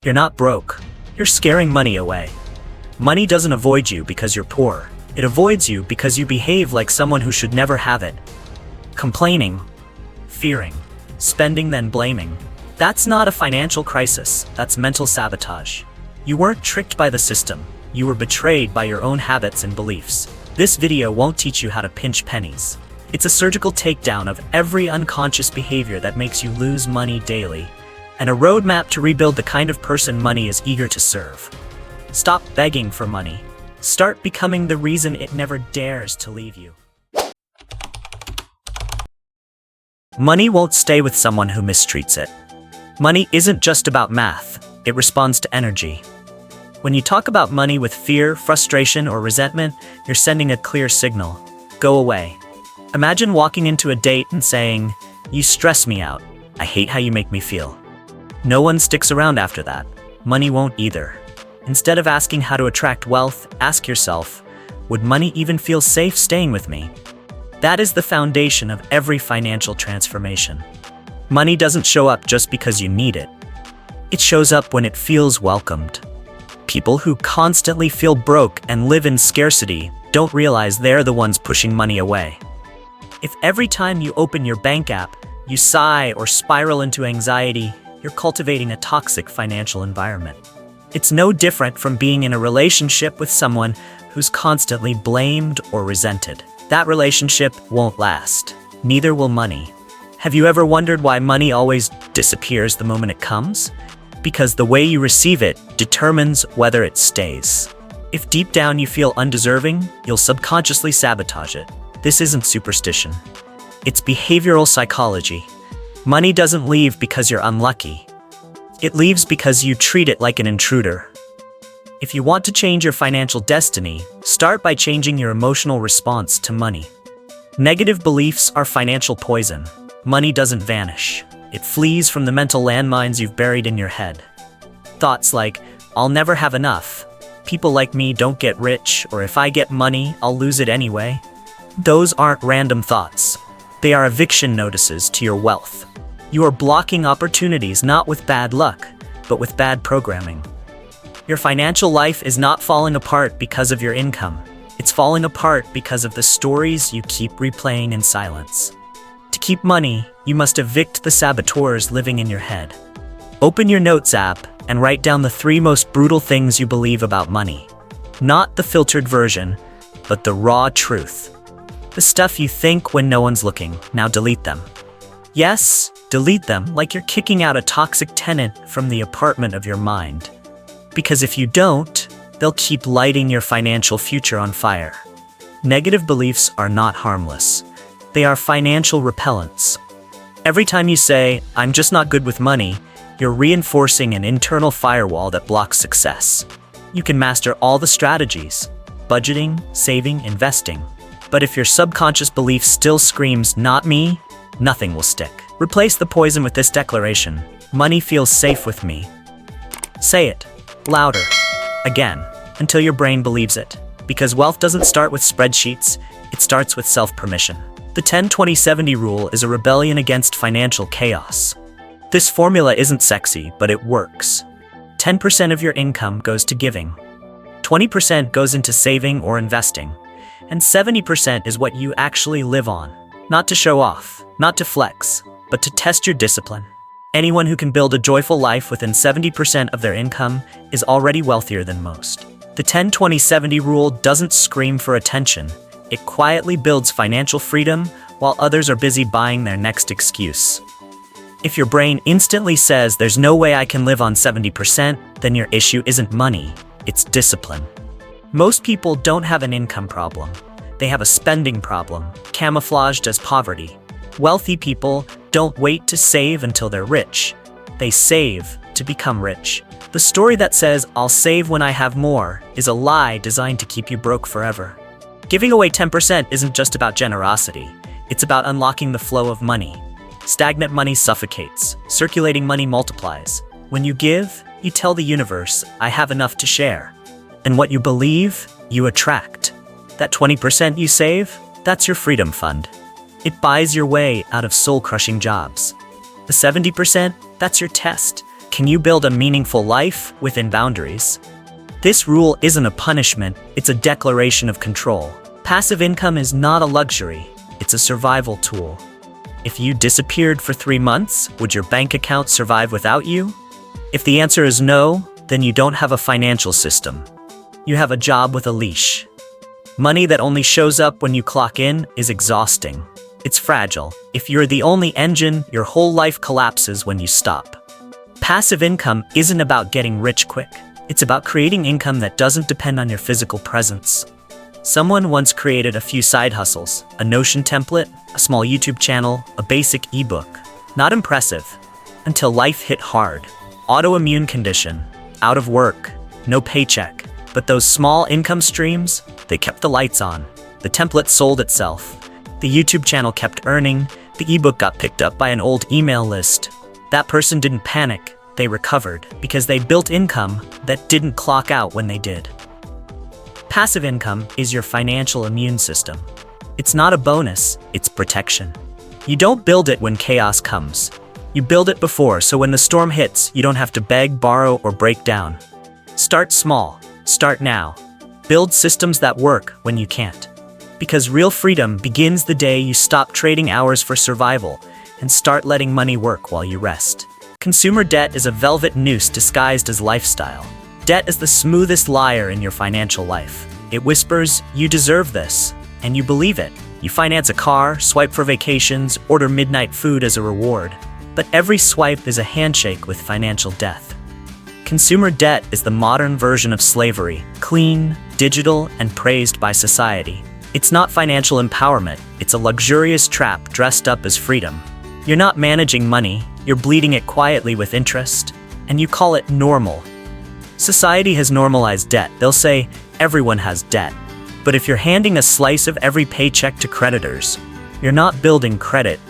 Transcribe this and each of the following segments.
You're not broke. You're scaring money away. Money doesn't avoid you because you're poor. It avoids you because you behave like someone who should never have it. Complaining, fearing, spending then blaming. That's not a financial crisis, that's mental sabotage. You weren't tricked by the system. You were betrayed by your own habits and beliefs. This video won't teach you how to pinch pennies. It's a surgical takedown of every unconscious behavior that makes you lose money daily, and a roadmap to rebuild the kind of person money is eager to serve. Stop begging for money. Start becoming the reason it never dares to leave you. Money won't stay with someone who mistreats it. Money isn't just about math, it responds to energy. When you talk about money with fear, frustration, or resentment, you're sending a clear signal. Go away. Imagine walking into a date and saying, "You stress me out. I hate how you make me feel." No one sticks around after that. Money won't either. Instead of asking how to attract wealth, ask yourself, would money even feel safe staying with me? That is the foundation of every financial transformation. Money doesn't show up just because you need it. It shows up when it feels welcomed. People who constantly feel broke and live in scarcity don't realize they're the ones pushing money away. If every time you open your bank app, you sigh or spiral into anxiety, you're cultivating a toxic financial environment. It's no different from being in a relationship with someone who's constantly blamed or resented. That relationship won't last. Neither will money. Have you ever wondered why money always disappears the moment it comes? Because the way you receive it determines whether it stays. If deep down you feel undeserving, you'll subconsciously sabotage it. This isn't superstition. It's behavioral psychology. Money doesn't leave because you're unlucky. It leaves because you treat it like an intruder. If you want to change your financial destiny, start by changing your emotional response to money. Negative beliefs are financial poison. Money doesn't vanish. It flees from the mental landmines you've buried in your head. Thoughts like, "I'll never have enough," "people like me don't get rich," or "if I get money, I'll lose it anyway." Those aren't random thoughts. They are eviction notices to your wealth. You are blocking opportunities not with bad luck, but with bad programming. Your financial life is not falling apart because of your income. It's falling apart because of the stories you keep replaying in silence. To keep money, you must evict the saboteurs living in your head. Open your notes app and write down the 3 most brutal things you believe about money. Not the filtered version, but the raw truth. The stuff you think when no one's looking. Now delete them. Yes, delete them like you're kicking out a toxic tenant from the apartment of your mind. Because if you don't, they'll keep lighting your financial future on fire. Negative beliefs are not harmless. They are financial repellents. Every time you say, "I'm just not good with money," you're reinforcing an internal firewall that blocks success. You can master all the strategies: budgeting, saving, investing. But if your subconscious belief still screams, "Not me," nothing will stick. Replace the poison with this declaration: "Money feels safe with me." Say it, louder, again, until your brain believes it. Because wealth doesn't start with spreadsheets, it starts with self-permission. The 10-20-70 rule is a rebellion against financial chaos. This formula isn't sexy, but it works. 10% of your income goes to giving. 20% goes into saving or investing. And 70% is what you actually live on. Not to show off, not to flex, but to test your discipline. Anyone who can build a joyful life within 70% of their income is already wealthier than most. The 10-20-70 rule doesn't scream for attention. It quietly builds financial freedom while others are busy buying their next excuse. If your brain instantly says there's no way I can live on 70%, then your issue isn't money, it's discipline. Most people don't have an income problem. They have a spending problem, camouflaged as poverty. Wealthy people don't wait to save until they're rich. They save to become rich. The story that says, "I'll save when I have more," is a lie designed to keep you broke forever. Giving away 10% isn't just about generosity. It's about unlocking the flow of money. Stagnant money suffocates. Circulating money multiplies. When you give, you tell the universe, "I have enough to share." And what you believe, you attract. That 20% you save, that's your freedom fund. It buys your way out of soul-crushing jobs. The 70%, that's your test. Can you build a meaningful life within boundaries? This rule isn't a punishment, it's a declaration of control. Passive income is not a luxury, it's a survival tool. If you disappeared for 3 months, would your bank account survive without you? If the answer is no, then you don't have a financial system. You have a job with a leash. Money that only shows up when you clock in is exhausting. It's fragile. If you're the only engine, your whole life collapses when you stop. Passive income isn't about getting rich quick. It's about creating income that doesn't depend on your physical presence. Someone once created a few side hustles, a Notion template, a small YouTube channel, a basic ebook. Not impressive. Until life hit hard. Autoimmune condition, out of work, no paycheck. But those small income streams, they kept the lights on. The template sold itself. The YouTube channel kept earning. The ebook got picked up by an old email list. That person didn't panic. They recovered because they built income that didn't clock out when they did. Passive income is your financial immune system. It's not a bonus, it's protection. You don't build it when chaos comes. You build it before, so when the storm hits, you don't have to beg, borrow, or break down. Start small. Start now. Build systems that work when you can't. Because real freedom begins the day you stop trading hours for survival and start letting money work while you rest. Consumer debt is a velvet noose disguised as lifestyle. Debt is the smoothest liar in your financial life. It whispers, "You deserve this," and you believe it. You finance a car, swipe for vacations, order midnight food as a reward. But every swipe is a handshake with financial death. Consumer debt is the modern version of slavery, clean, digital, and praised by society. It's not financial empowerment, it's a luxurious trap dressed up as freedom. You're not managing money, you're bleeding it quietly with interest, and you call it normal. Society has normalized debt. They'll say, everyone has debt. But if you're handing a slice of every paycheck to creditors, you're not building credit.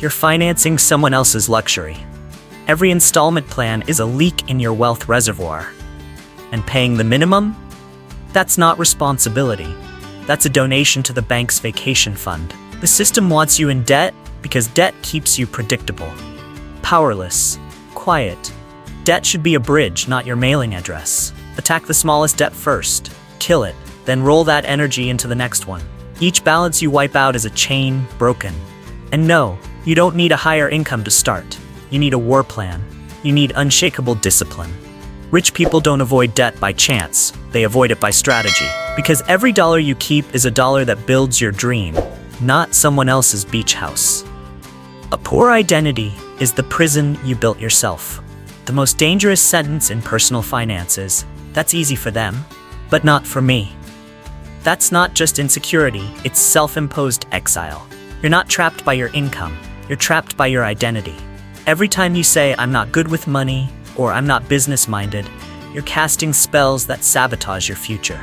You're financing someone else's luxury. Every installment plan is a leak in your wealth reservoir. And paying the minimum? That's not responsibility. That's a donation to the bank's vacation fund. The system wants you in debt because debt keeps you predictable, powerless, quiet. Debt should be a bridge, not your mailing address. Attack the smallest debt first, kill it, then roll that energy into the next one. Each balance you wipe out is a chain broken. And no, you don't need a higher income to start. You need a war plan. You need unshakable discipline. Rich people don't avoid debt by chance, they avoid it by strategy. Because every dollar you keep is a dollar that builds your dream, not someone else's beach house. A poor identity is the prison you built yourself. The most dangerous sentence in personal finances, that's easy for them, but not for me. That's not just insecurity, it's self-imposed exile. You're not trapped by your income, you're trapped by your identity. Every time you say, "I'm not good with money," or "I'm not business-minded," you're casting spells that sabotage your future.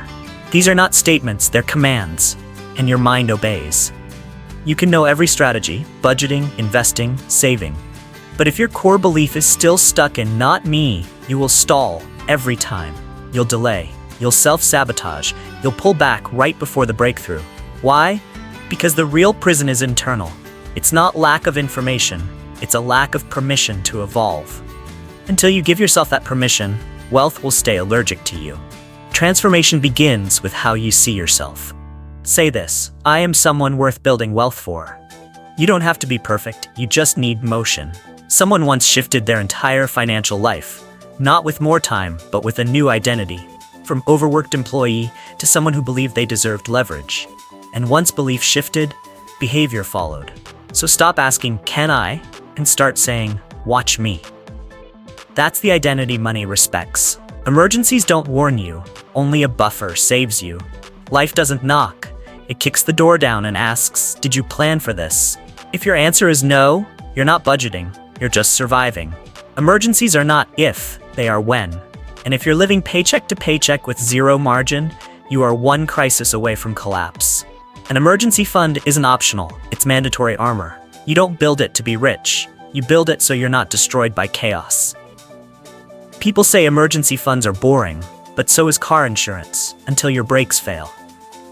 These are not statements, they're commands, and your mind obeys. You can know every strategy, budgeting, investing, saving. But if your core belief is still stuck in "not me," you will stall every time. You'll delay, you'll self-sabotage, you'll pull back right before the breakthrough. Why? Because the real prison is internal. It's not lack of information, it's a lack of permission to evolve. Until you give yourself that permission, wealth will stay allergic to you. Transformation begins with how you see yourself. Say this: I am someone worth building wealth for. You don't have to be perfect, you just need motion. Someone once shifted their entire financial life, not with more time, but with a new identity. From overworked employee to someone who believed they deserved leverage. And once belief shifted, behavior followed. So stop asking, "Can I?" and start saying, "Watch me." That's the identity money respects. Emergencies don't warn you, only a buffer saves you. Life doesn't knock, it kicks the door down and asks, "Did you plan for this?" If your answer is no, you're not budgeting, you're just surviving. Emergencies are not if, they are when. And if you're living paycheck to paycheck with zero margin, you are one crisis away from collapse. An emergency fund isn't optional, it's mandatory armor. You don't build it to be rich, you build it so you're not destroyed by chaos. People say emergency funds are boring, but so is car insurance, until your brakes fail.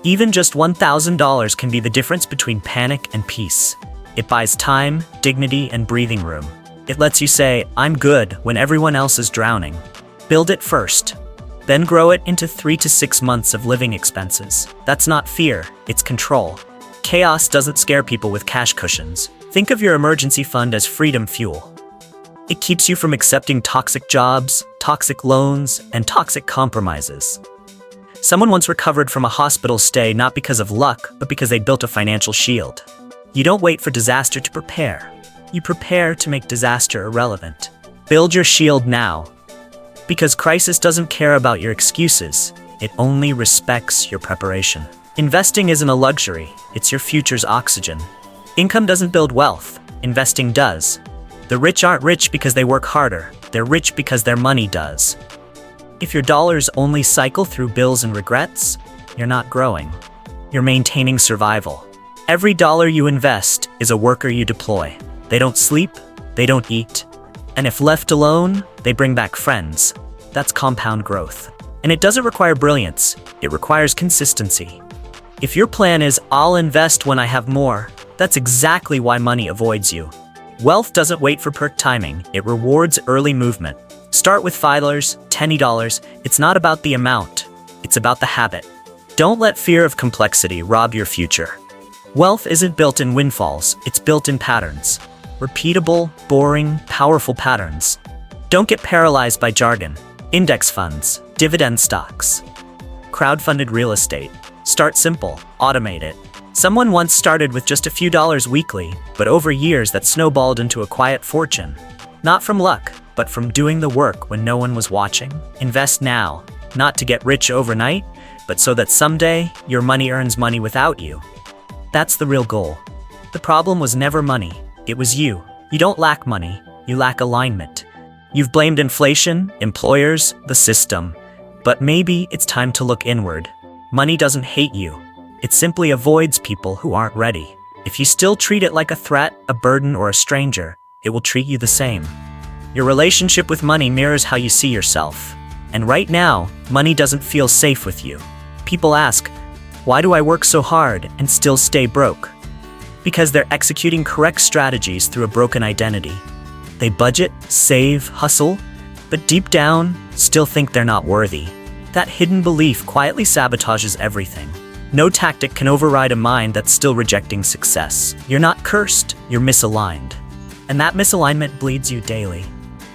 Even just $1,000 can be the difference between panic and peace. It buys time, dignity, and breathing room. It lets you say, I'm good when everyone else is drowning. Build it first. Then grow it into 3 to 6 months of living expenses. That's not fear, it's control. Chaos doesn't scare people with cash cushions. Think of your emergency fund as freedom fuel. It keeps you from accepting toxic jobs, toxic loans, and toxic compromises. Someone once recovered from a hospital stay not because of luck, but because they built a financial shield. You don't wait for disaster to prepare. You prepare to make disaster irrelevant. Build your shield now. Because crisis doesn't care about your excuses, it only respects your preparation. Investing isn't a luxury, it's your future's oxygen. Income doesn't build wealth, investing does. The rich aren't rich because they work harder, they're rich because their money does. If your dollars only cycle through bills and regrets, you're not growing. You're maintaining survival. Every dollar you invest is a worker you deploy. They don't sleep, they don't eat, and if left alone, they bring back friends. That's compound growth. And it doesn't require brilliance, it requires consistency. If your plan is, I'll invest when I have more, that's exactly why money avoids you. Wealth doesn't wait for perfect timing, it rewards early movement. Start with $5, $10. It's not about the amount, it's about the habit. Don't let fear of complexity rob your future. Wealth isn't built in windfalls, it's built in patterns. Repeatable, boring, powerful patterns. Don't get paralyzed by jargon. Index funds, dividend stocks, crowdfunded real estate. Start simple, automate it. Someone once started with just a few dollars weekly, but over years that snowballed into a quiet fortune. Not from luck, but from doing the work when no one was watching. Invest now, not to get rich overnight, but so that someday your money earns money without you. That's the real goal. The problem was never money, it was you. You don't lack money, you lack alignment. You've blamed inflation, employers, the system, but maybe it's time to look inward. Money doesn't hate you. It simply avoids people who aren't ready. If you still treat it like a threat, a burden, or a stranger, it will treat you the same. Your relationship with money mirrors how you see yourself. And right now, money doesn't feel safe with you. People ask, why do I work so hard and still stay broke? Because they're executing correct strategies through a broken identity. They budget, save, hustle, but deep down, still think they're not worthy. That hidden belief quietly sabotages everything. No tactic can override a mind that's still rejecting success. You're not cursed, you're misaligned. And that misalignment bleeds you daily.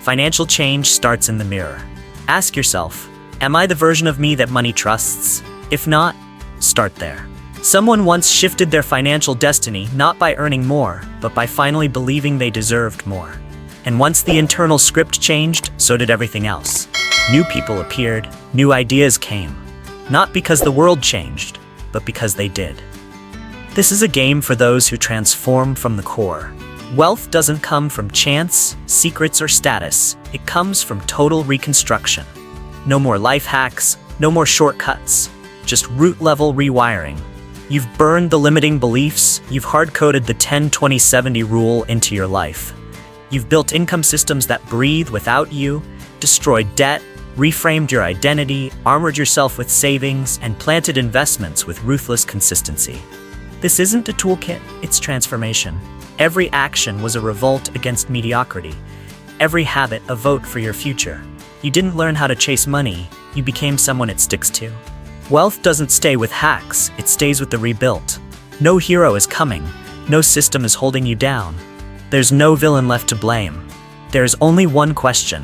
Financial change starts in the mirror. Ask yourself, am I the version of me that money trusts? If not, start there. Someone once shifted their financial destiny not by earning more, but by finally believing they deserved more. And once the internal script changed, so did everything else. New people appeared, new ideas came. Not because the world changed, but because they did. This is a game for those who transform from the core. Wealth doesn't come from chance, secrets, or status. It comes from total reconstruction. No more life hacks, no more shortcuts, just root-level rewiring. You've burned the limiting beliefs, you've hard-coded the 10-20-70 rule into your life. You've built income systems that breathe without you, destroyed debt, reframed your identity, armored yourself with savings, and planted investments with ruthless consistency. This isn't a toolkit, it's transformation. Every action was a revolt against mediocrity. Every habit a vote for your future. You didn't learn how to chase money, you became someone it sticks to. Wealth doesn't stay with hacks, it stays with the rebuilt. No hero is coming, no system is holding you down. There's no villain left to blame. There's only one question.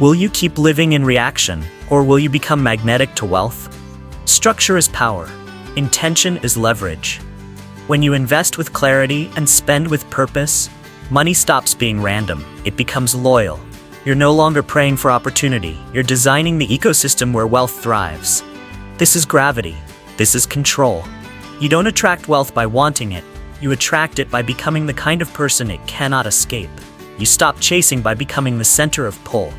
Will you keep living in reaction, or will you become magnetic to wealth? Structure is power. Intention is leverage. When you invest with clarity and spend with purpose, money stops being random. It becomes loyal. You're no longer praying for opportunity. You're designing the ecosystem where wealth thrives. This is gravity. This is control. You don't attract wealth by wanting it. You attract it by becoming the kind of person it cannot escape. You stop chasing by becoming the center of pull.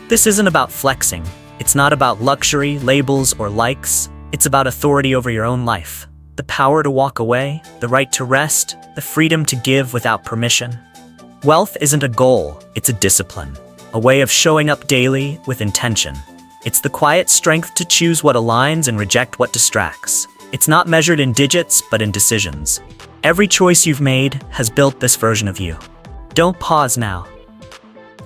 This isn't about flexing. It's not about luxury, labels, or likes. It's about authority over your own life. The power to walk away, the right to rest, the freedom to give without permission. Wealth isn't a goal, it's a discipline. A way of showing up daily with intention. It's the quiet strength to choose what aligns and reject what distracts. It's not measured in digits, but in decisions. Every choice you've made has built this version of you. Don't pause now.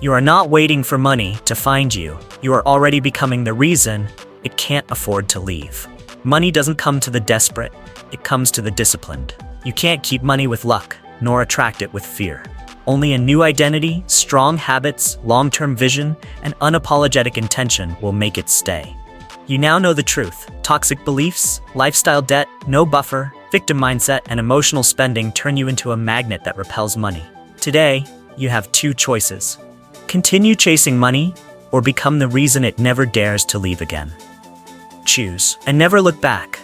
You are not waiting for money to find you. You are already becoming the reason it can't afford to leave. Money doesn't come to the desperate, it comes to the disciplined. You can't keep money with luck, nor attract it with fear. Only a new identity, strong habits, long-term vision, and unapologetic intention will make it stay. You now know the truth. Toxic beliefs, lifestyle debt, no buffer, victim mindset, and emotional spending turn you into a magnet that repels money. Today, you have two choices. Continue chasing money, or become the reason it never dares to leave again. Choose, and never look back.